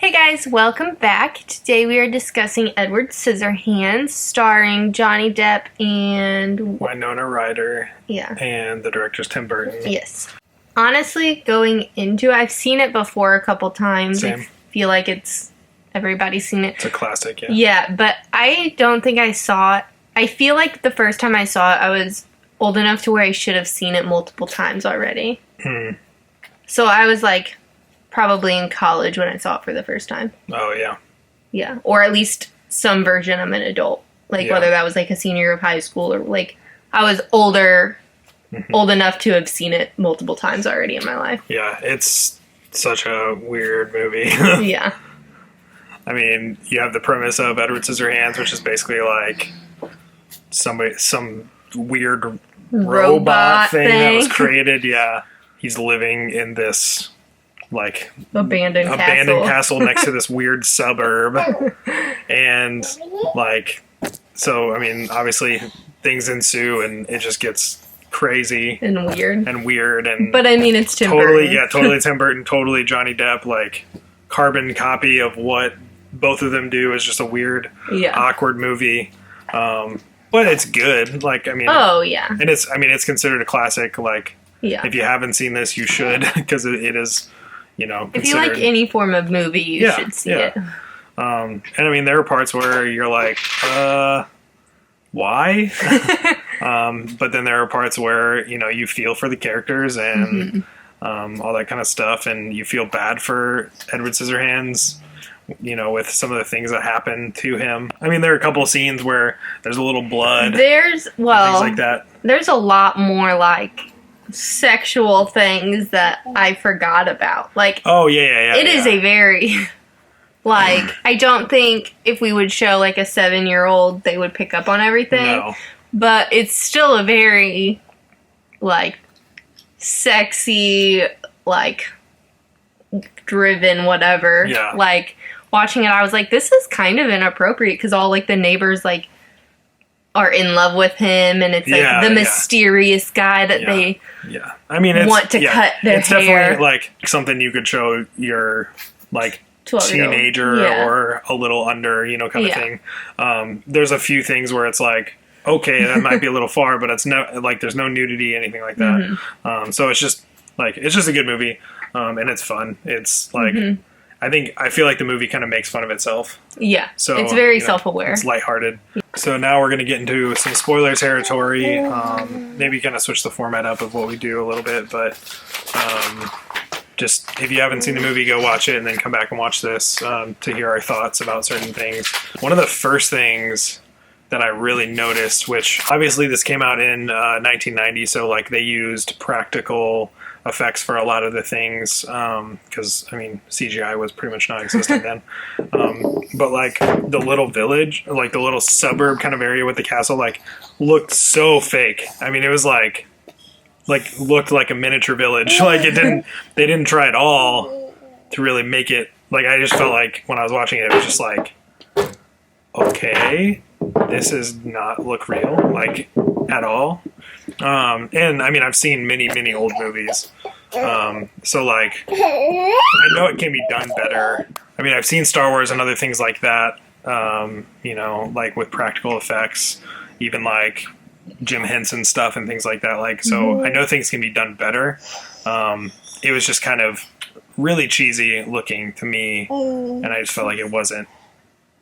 Hey guys, welcome back. Today we are discussing Edward Scissorhands, starring Johnny Depp and Winona Ryder. Yeah. And the director's Tim Burton. Yes. Honestly, going into it, I've seen it before a couple times. Same. I feel like everybody's seen it. It's a classic, yeah. Yeah, but I don't think I saw it. I feel like the first time I saw it, I was old enough to where I should have seen it multiple times already. So I was like probably in college when I saw it for the first time. Oh, yeah. Yeah, or at least some version of an adult. Like, whether that was, like, a senior of high school or, like, I was old enough to have seen it multiple times already in my life. Yeah, it's such a weird movie. Yeah. I mean, you have the premise of Edward Scissorhands, which is basically, like, some weird robot thing that was created. Yeah. He's living in this, like, abandoned castle next to this weird suburb. And, like, so, I mean, obviously things ensue and it just gets crazy. And weird. But, I mean, it's Tim Burton. Yeah, totally Tim Burton, totally Johnny Depp, like, carbon copy of what both of them do is just a weird, awkward movie. But it's good. Like, I mean... Oh, yeah. And it's considered a classic, like... Yeah. If you haven't seen this, you should, because it is, if you like any form of movie, you should see it. And I mean, there are parts where you're like, why? But then there are parts where, you feel for the characters and all that kind of stuff, and you feel bad for Edward Scissorhands, with some of the things that happen to him. I mean, there are a couple of scenes where there's a little blood. Things like that. There's a lot more, like, sexual things that I forgot about. Like, it is a very, like, I don't think if we would show, like, a 7-year-old, they would pick up on everything. No. But it's still a very, like, sexy, like, driven whatever. Yeah. Like, watching it, I was like, this is kind of inappropriate because all, like, the neighbors, like, are in love with him, and it's like the mysterious guy that they want to cut their hair. It's definitely like something you could show your like teenager or a little under, kind of thing. There's a few things where it's like, okay, that might be a little far, but it's no like there's no nudity, anything like that. So it's just a good movie, and it's fun. It's like. I feel like the movie kind of makes fun of itself. Yeah, so it's very self-aware. It's lighthearted. So now we're going to get into some spoiler territory. Maybe kind of switch the format up of what we do a little bit, but just if you haven't seen the movie, go watch it and then come back and watch this to hear our thoughts about certain things. One of the first things that I really noticed, which obviously this came out in 1990, so like they used practical effects for a lot of the things, because I mean CGI was pretty much non-existent then. But like the little village, or like the little suburb kind of area with the castle, like looked so fake. I mean, it was like looked like a miniature village. Like they didn't try at all to really make it. Like I just felt like when I was watching it, it was just like, okay, this does not look real, like at all. And I mean, I've seen many old movies. So like, I know it can be done better. I mean, I've seen Star Wars and other things like that, like with practical effects, even like Jim Henson stuff and things like that. Like, so I know things can be done better. It was just kind of really cheesy looking to me. And I just felt like it wasn't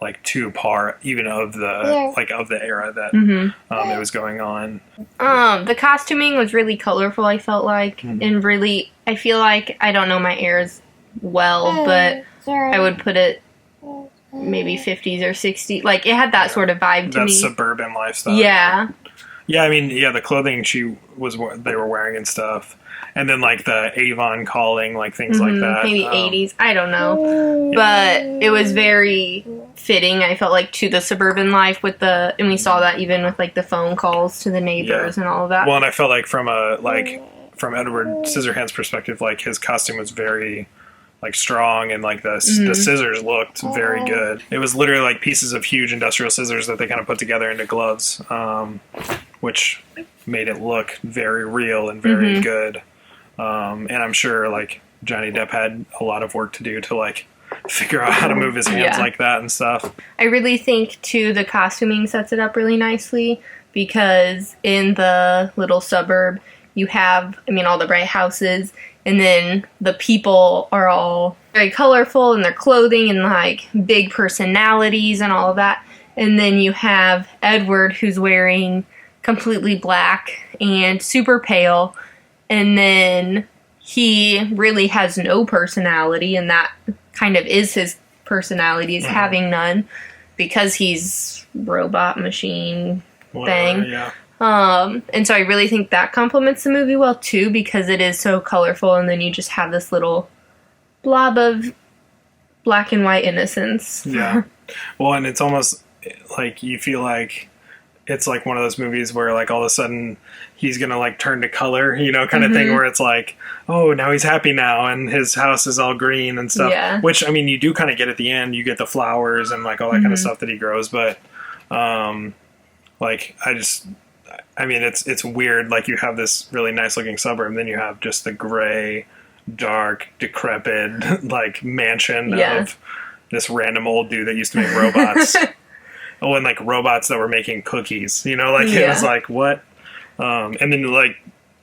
like to par even of the era that it was going on. The costuming was really colorful, I felt like, and really, I feel like, I don't know my eras well, but I would put it maybe 50s or 60s. Like, it had that sort of vibe to me. That suburban lifestyle. Yeah. Yeah, I mean, the clothing they were wearing and stuff. And then, like, the Avon calling, like, things like that. Maybe 80s. I don't know. But it was very fitting, I felt like, to the suburban life and we saw that even with, like, the phone calls to the neighbors and all of that. Well, and I felt like from Edward Scissorhands' perspective, like, his costume was very, like, strong, and, like, the scissors looked very good. It was literally, like, pieces of huge industrial scissors that they kind of put together into gloves, which made it look very real and very good. And I'm sure, like, Johnny Depp had a lot of work to do to, like, figure out how to move his hands like that and stuff. I really think, too, the costuming sets it up really nicely, because in the little suburb, you have, all the bright houses, and then the people are all very colorful in their clothing and, like, big personalities and all of that. And then you have Edward, who's wearing completely black and super pale, and then he really has no personality, and that kind of is his personality, is having none, because he's robot machine thing. Yeah. And so I really think that complements the movie well, too, because it is so colorful, and then you just have this little blob of black and white innocence. Yeah. Well, and it's almost like you feel like it's like one of those movies where like all of a sudden he's gonna like turn to color, kind of thing, where it's like, oh, now he's happy now and his house is all green and stuff. Yeah. Which, you do kind of get at the end. You get the flowers and like all that kind of stuff that he grows, but it's weird. Like, you have this really nice looking suburb, and then you have just the gray, dark, decrepit like mansion of this random old dude that used to make robots. Oh, and like robots that were making cookies, it was like, what? And then like,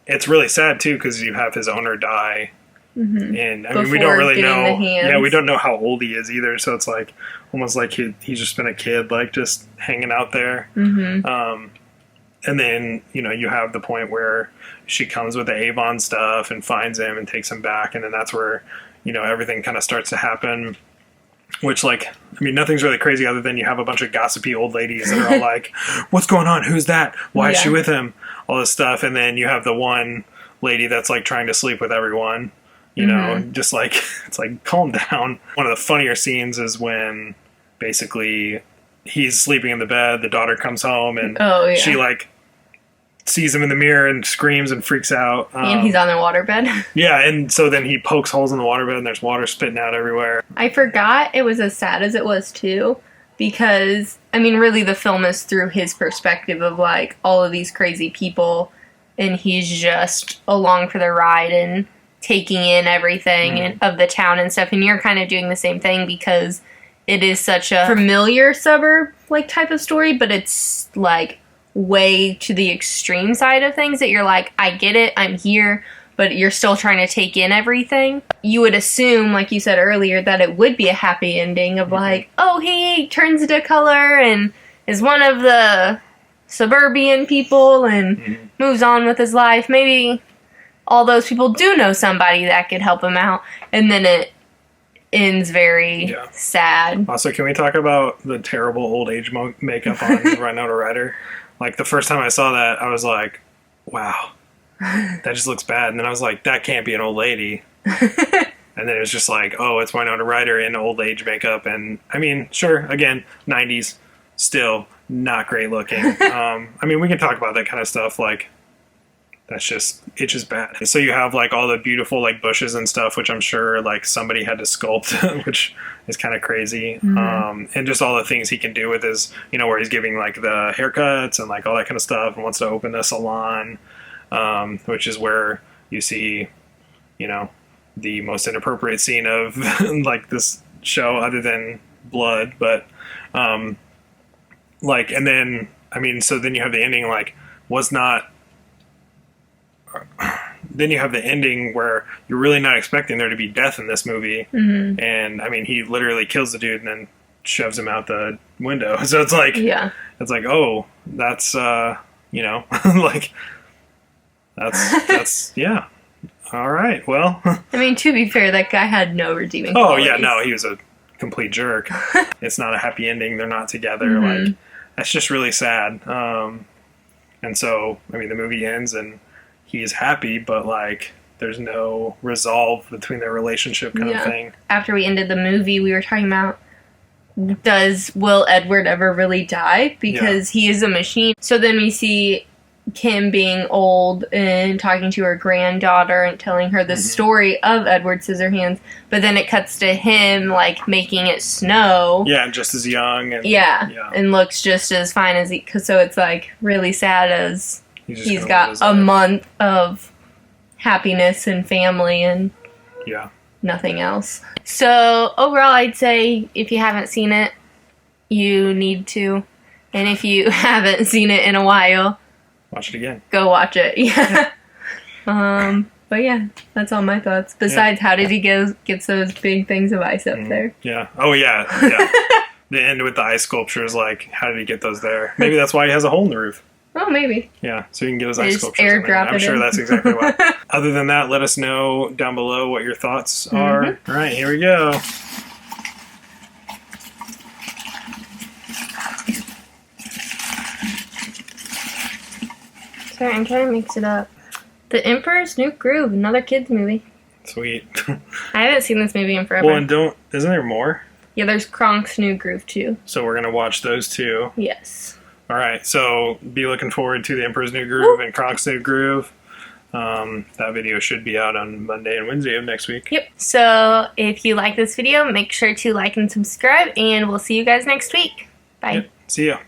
it's really sad too, because you have his owner die. And we don't really know. Yeah, we don't know how old he is either. So it's like almost like he's just been a kid, like just hanging out there. And then, you have the point where she comes with the Avon stuff and finds him and takes him back. And then that's where, everything kind of starts to happen. Which, like, nothing's really crazy other than you have a bunch of gossipy old ladies that are all like, what's going on? Who's that? Why is she with him? All this stuff. And then you have the one lady that's, like, trying to sleep with everyone. Just like, it's like, calm down. One of the funnier scenes is when basically he's sleeping in the bed, the daughter comes home, and she, like, sees him in the mirror and screams and freaks out. And he's on the waterbed. Yeah, and so then he pokes holes in the waterbed and there's water spitting out everywhere. I forgot it was as sad as it was, too, because, really the film is through his perspective of, like, all of these crazy people, and he's just along for the ride and taking in everything of the town and stuff, and you're kind of doing the same thing because it is such a familiar suburb, like, type of story, but it's, like, way to the extreme side of things that you're like, I get it, I'm here, but you're still trying to take in everything. You would assume, like you said earlier, that it would be a happy ending of like, oh, he turns into color and is one of the suburban people and moves on with his life. Maybe all those people do know somebody that could help him out, and then it ends very sad. Also, can we talk about the terrible old age makeup on Winona Ryder? Like, the first time I saw that, I was like, wow, that just looks bad. And then I was like, that can't be an old lady. And then it was just like, oh, it's Winona Ryder in old age makeup. And, sure, again, 90s, still not great looking. We can talk about that kind of stuff, like, it's just bad. So you have, like, all the beautiful, like, bushes and stuff, which I'm sure, like, somebody had to sculpt, which is kind of crazy. And just all the things he can do with his, where he's giving, like, the haircuts and, like, all that kind of stuff, and wants to open a salon, which is where you see, the most inappropriate scene of, like, this show other than blood. But, and then, so then you have the ending, like, then you have the ending where you're really not expecting there to be death in this movie. And he literally kills the dude and then shoves him out the window. So it's like, oh, that's, like, that's, yeah. All right. Well, to be fair, that guy had no redeeming qualities. Oh yeah, no, he was a complete jerk. It's not a happy ending. They're not together. Like, that's just really sad. And so, the movie ends and he's happy, but, like, there's no resolve between their relationship kind of thing. After we ended the movie, we were talking about, will Edward ever really die? Because he is a machine. So then we see Kim being old and talking to her granddaughter and telling her the story of Edward Scissorhands, but then it cuts to him, like, making it snow. Yeah, just as young. And, and looks just as fine as he... So it's, like, really sad as... He's got a month of happiness and family and nothing else. So overall, I'd say if you haven't seen it, you need to. And if you haven't seen it in a while, watch it again. Go watch it. Yeah. But yeah, that's all my thoughts. Besides, how did he get those big things of ice up there? Yeah. Oh, yeah. Yeah. The end with the ice sculpture is like, how did he get those there? Maybe that's why he has a hole in the roof. Oh, maybe. Yeah, so you can get his ice sculptures in there. Airdrop I'm sure that's exactly why. Other than that, let us know down below what your thoughts are. All right, here we go. Sorry, I'm trying to mix it up. The Emperor's New Groove, another kids movie. Sweet. I haven't seen this movie in forever. Well, and isn't there more? Yeah, there's Kronk's New Groove too. So we're gonna watch those two. Yes. All right, so be looking forward to the Emperor's New Groove and Kronk's New Groove. That video should be out on Monday and Wednesday of next week. Yep. So if you like this video, make sure to like and subscribe, and we'll see you guys next week. Bye. Yep. See ya.